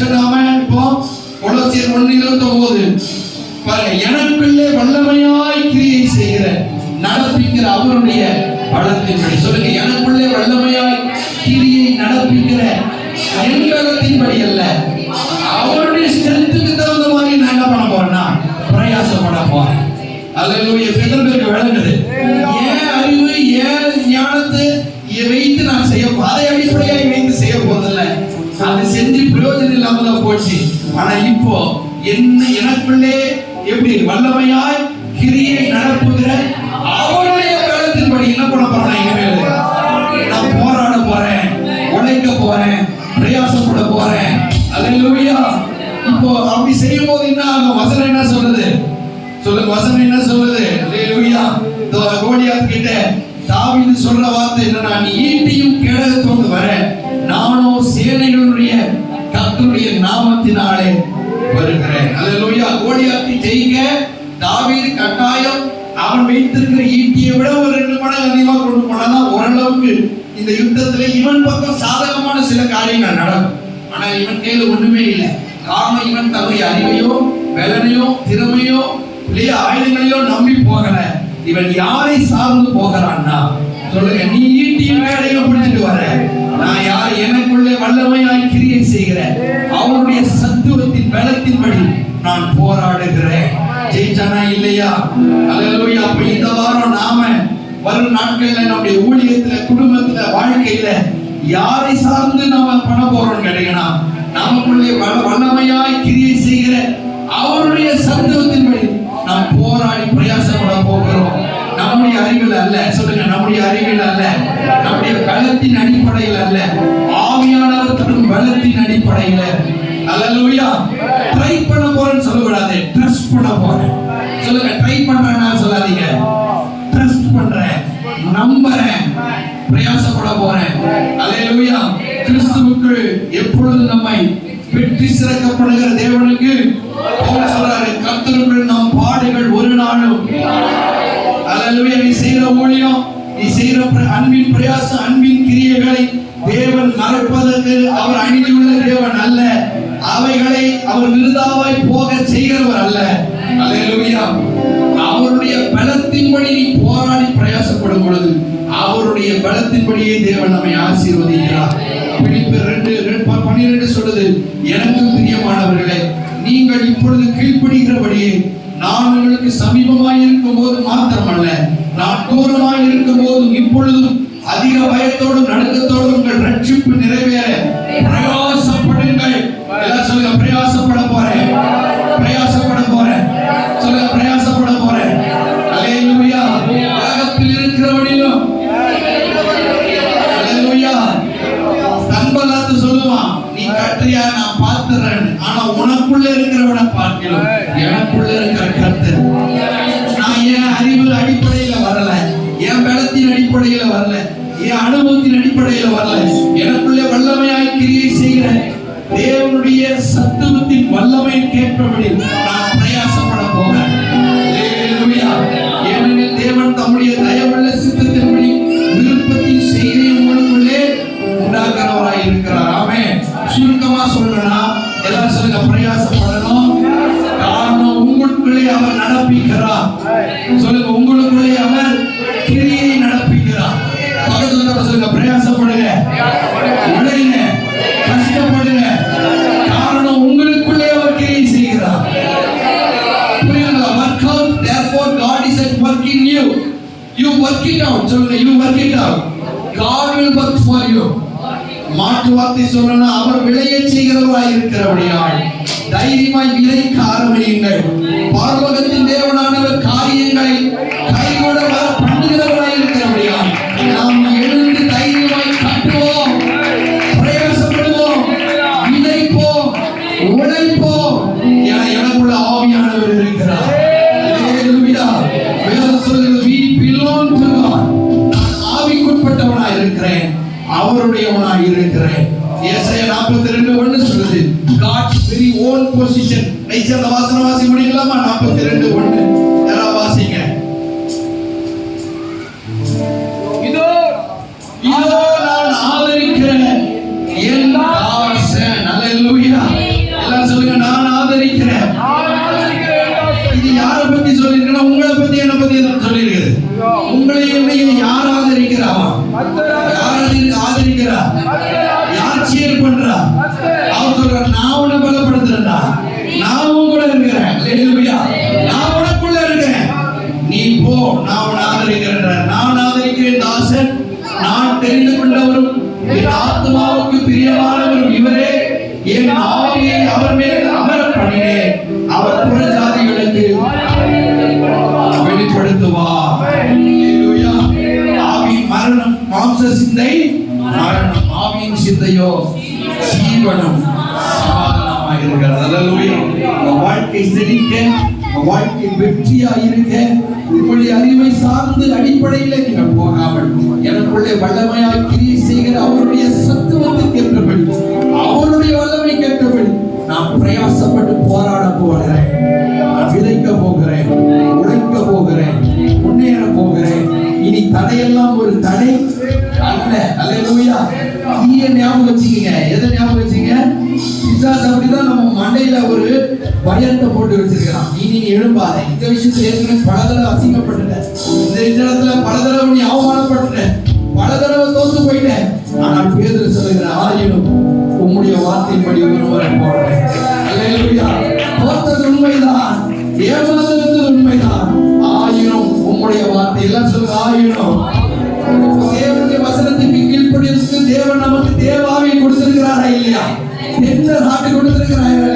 சொன்னாம இப்போ கொலோசியர் 1:29 பாருங்க, எனக்குள்ளே வல்லமையாய் கிரியை செய்கிற நடப்பிக்கிற அவருடைய பலத்தின்படி. சொல்லுங்க, எனக்குள்ளே வல்லமையாய் கிரியை நடப்பிக்கிற என் பலத்தின்படி அல்ல, அவருடைய ஸ்ட்ரென்த்துக்கு தகுந்த மாதிரி நான் என்ன பண்ண போறேன்னா பிரயாசப்பட போறேன். அல்லேலூயா. பெரும்பெருக்கு விளங்குது. ஏன் அறிவு ஏன் ஞானத்தை வைத்து நான் செய்ய அதை அடிப்படையாக வைத்து செய்ய போதில்லை. அது செஞ்சு பிரயோஜனம் இல்லாம தான் போச்சு. ஆனா இப்போ என்ன எனக்குள்ளே எப்படி வல்லமையாய் கிரியை நடப்புகிற அவருடைய பலத்தின்படி என்ன பண்ண போறேன், இனிமேல் நான் போராட போறேன், உழைக்க போறேன், பிரயாசப்பட போறேன். அல்லேலூயா. இப்போ அப்படி செய்யும் போது என்ன ஆகும்? வசனம் என்ன சொல்லுது? சொல்லுங்க, வசனம் என்ன சொல்லுது? அல்லேலூயா. கோலியாத் கிட்ட தாவீது சொல்ற வார்த்தை என்னன்னா, நீ ஈட்டியும் கேடகத்தோடு வர, நானோ சேனைகளுடைய கர்த்தருடைய நாமத்தினாலே வருகிறேன். அல்லேலூயா. கோலியாத்தை ஜெயிக்க தாவீது கட்டாயம் அவன் வைத்திருக்கிற ஈட்டியை விட ஒரு 2 மடங்கு அதிகமா கொண்டு போனாதான் ஓரளவுக்கு இந்த யுத்தத்துல இவன் பக்கம் சாதகமான சில காரியங்கள் நடக்கும். ஆனா இவன் கையில ஒண்ணுமே இல்லை. காரணம், இவன் தன்னுடைய அறிவையோ பலனையோ திறமையோ இல்லையா ஆயுதங்களையோ நம்பி போகல. இவன் யாரை சார்ந்து போகிறான்னா, சொல்லுங்க, நீ ஈட்டியும் வேலையும் பிடிச்சிட்டு வர, நான் யார்? எனக்குள்ளே வல்லமையாய் கிரியை செய்கிற அவருடைய சத்துவத்தின் பலத்தின்படி நான் போராடுகிறேன். ஜெயிச்சானா இல்லையா? அல்லேலூயா. அப்ப இந்த வாரம் நாம வரும் நாட்கள்ல நம்முடைய ஊழியத்துல, குடும்பத்துல, வாழ்க்கையில யாரை சார்ந்து நாம பண்ண போறோம் கேட்டீங்கன்னா, நமக்குள்ளே வல்லமையாய் கிரியை செய்கிற அவருடைய சத்துவத்தின்படி நாம் போராடி பிரயாசப்பட போகிறோம். நம்முடைய அறிவில் அல்ல. சொல்லுங்க, நம்முடைய அறிவில் அல்ல, நம்முடைய பலத்தின் அடிப்படையில் அல்ல, ஆவியானவர் தரும் பலத்தின் அடிப்படையில். அல்லேலூயா. ட்ரை பண்ண போறேன்னு சொல்லக்கூடாது, ட்ரஸ்ட் பண்ண போறேன். சொல்லுங்க, ட்ரை பண்றேன்னா சொல்லாதீங்க, ட்ரஸ்ட் பண்றேன், நம்புறேன், பிரயாசப்பட போறேன். அல்லேலூயா. கிறிஸ்துவுக்குள் எப்பொழுது நம்மை வெற்றி சிறக்கப்படுகிற தேவனுக்கு பவுல் சொல்றாரு, கர்த்தருக்குள் நம் பாடுகள் ஒரு நாளும். அல்லேலூயா. நீ செய்கிற ஊழியம், நீ செய்கிற அன்பின் பிரயாசம், அன்பின் கிரியைகளை தேவன் மறப்பதற்கு அவர் அணிந்துள்ள தேவன் அல்ல. அவைகளை அவர் விருதாவாய் போக செய்கிறவர் அல்ல. அல்லேலூயா. அவருடைய பலத்தின்படி நீ போராடி பிரயாசப்படும் பொழுது அவருடைய பலத்தின்படியே தேவன் நம்மை ஆசீர்வதிக்கிறார். பிலிப்பியர் 2:12 சொல்லுது, எனக்கு பிரியமானவர்களே, நீங்கள் இப்பொழுது கீழ்ப்படுகிறபடியே நான் உங்களுக்கு சமீபமாய் இருக்கும் போது மாத்திரமல்ல, நான் தூரமாய் இருக்கும் போதும் இப்பொழுதும் அதிக பயத்தோடும் நடுக்கத்தோடும் உங்கள் ரட்சிப்பு நிறைவேற பிரயாசப்படுங்கள். எல்லாம் சொல்லுங்க, பிரயாசப்பட போறேன், பிரயாசப்பட போறேன். சொல்லுங்க, பிரயாசப்பட போறேன். அல்லேலூயா. உலகத்தில் இருக்கிறவனிலும் அல்லேலூயா தன்பலாத்து சொல்லுவான், நீ கற்றியா நான் பார்த்துறேன், ஆனா உனக்குள்ள இருக்கிறவனை பார்க்கலாம், எனக்குள்ள இருக்கிற கர்த்தர். நான் என் அறிவு அடிப்படையில வரல, என் பலத்தின் அடிப்படையில வரல, என் அனுபவத்தின் அடிப்படையில வரல, எனக்குள்ளே வல்லமையாய் கிரியை செய்கிற தேவனுடைய சத்துவத்தின் வல்லமை கேட்பபடி நான் பிரயாசப்பட போகிறேன். அல்லேலூயா. ஏனெனில் தேவன் தம்முடைய தயவுள்ள சித்தத்தின்படி விருப்பத்தின் செய்தியை உங்களுக்குள்ளே உண்டாக்குறவராய் இருக்கிறார். ஆமென். சுருக்கமா சொல்லணும்னா எல்லாரும் சொல்லுங்க, பிரயாசப்படணும். காரணம், உங்களுக்குள்ளே அவர் நடப்பிக்கிறார். சொல்லுங்க, உங்களுக்குள்ளே அவர் கிரியை நடப்பிக்கிறார். பக்கத்துல சொல்லுங்க, பிரயாசப்படுங்க, உழைங்க, கஷ்டப்படுங்க. காரணம், உங்களுக்குள்ளே அவர் கிரியை செய்கிறார். புரியுங்களா? Work out, therefore God is at work in you. You work it out. சொல்லுங்க, you work it out. God will work for you. மாற்று வார்த்தை சொல்லணும்னா, அவர் விளையச் செய்கிறவராய் இருக்கிறபடியால் தைரியமாய் விளைக்க ஆரம்பியுங்கள். பரலோகத்தின் தேவனானவர் காரியங்களை கைகூட வர பண்ணுகிறவராய் இருக்கிறபடியால் நாம் எழுந்து தைரியமாய் கட்டுவோம், பிரயாசப்படுவோம், விதைப்போம், உழைப்போம். எனக்குள்ள ஆவியானவர் இருக்கிறார். அல்லேலூயா. வேதம் சொல்கிறது, we belong to God. நான் ஆவிக்குட்பட்டவனாய் இருக்கிறேன், அவருடையவனாய் இருக்கிறேன். ஏசாயா 42:1 சொல்லுது, God's very own position. Nice அந்த வாசனை வாசி முடிக்கலாமா? 42:1 யாரா வாசிங்க. இதோ நான் ஆதரிக்கிற என் தாசன். அல்லேலூயா. யார் ஆதரிக்கிறா? யார் சீர் பண்றா? அவர் சொல்றார், நான் உன்னை பலப்படுத்துறேன்டா, நான் உன் கூட இருக்கிறேன். அல்லேலூயா. நான் உனக்குள்ள இருக்கிறேன், நீ போ, நான் உன்னை ஆதரிக்கிறேன். நான் ஆதரிக்கிறேன் தாசன், நான் தெரிந்து கொண்டவரும் என் ஆத்மாவுக்கு பிரியமானவரும் இவரே, என் ஆவியை அவர் மேல் அமர பண்ணினேன், அவர் புற ஜாதிகளுக்கு வெளிப்படுத்துவார். அல்லேலூயா. ஆவியின் மரணம் மாம்ச சிந்தை மரணம், ஆவியின் சிந்தையோ ஜீவனும் சமாதானமாக இருக்கிறது. அல்லேலூயா. வாழ்க்கை செழிக்க, வாழ்க்கை வெற்றியா இருக்க, உங்களுடைய அறிவை சார்ந்து அடிப்படையில் நீங்கள் போகாமல் எனக்குள்ளே வல்லமையாய் கிரியை செய்கிற அவருடைய சத்துவத்துக்கு ஏற்றபடி, அவருடைய வல்லமை கேட்டபடி நான் பிரயாசப்பட்டு போராட போகிறேன். நான் விதைக்க போகிறேன், உழைக்க போகிறேன், முன்னேற போகிறேன். இனி தடையெல்லாம் ஒரு தடை அல்ல. அல்லேலூயா. நீயே ஞாபகம் வச்சுக்கீங்க. எதை ஞாபகம் வச்சுங்க? பிசாசு அப்படிதான் நம்ம மண்டையில ஒரு பயத்தை போட்டு வச்சிருக்கிறான். இனி நீ எழும்பாதே. இந்த விஷயத்துல ஏற்கனவே பல தடவை அசிங்கப்பட்டுட்டேன், இந்த இடத்துல பல தடவை நீ அவமானப்பட்டுட்டேன், பல தடவை தோத்து போயிட்டேன். ஆனால் பேதுரு சொல்லுகிற, ஆயினும் உம்முடைய வார்த்தையின்படி ஒருவரை போடுறேன். அல்லேலூயா. தோத்தது உண்மைதான், ஏமாந்தது உண்மைதான், ஆயினும் உம்முடைய வார்த்தை. எல்லாம் சொல்லுங்க, ஆயினும். தேவனுடைய வசனத்துக்கு கீழ்ப்படியதற்கு தேவன் நமக்கு தேவாவை கொடுத்திருக்கிறாரா இல்லையா? என்ன சாமி கொடுத்திருக்கிறாரா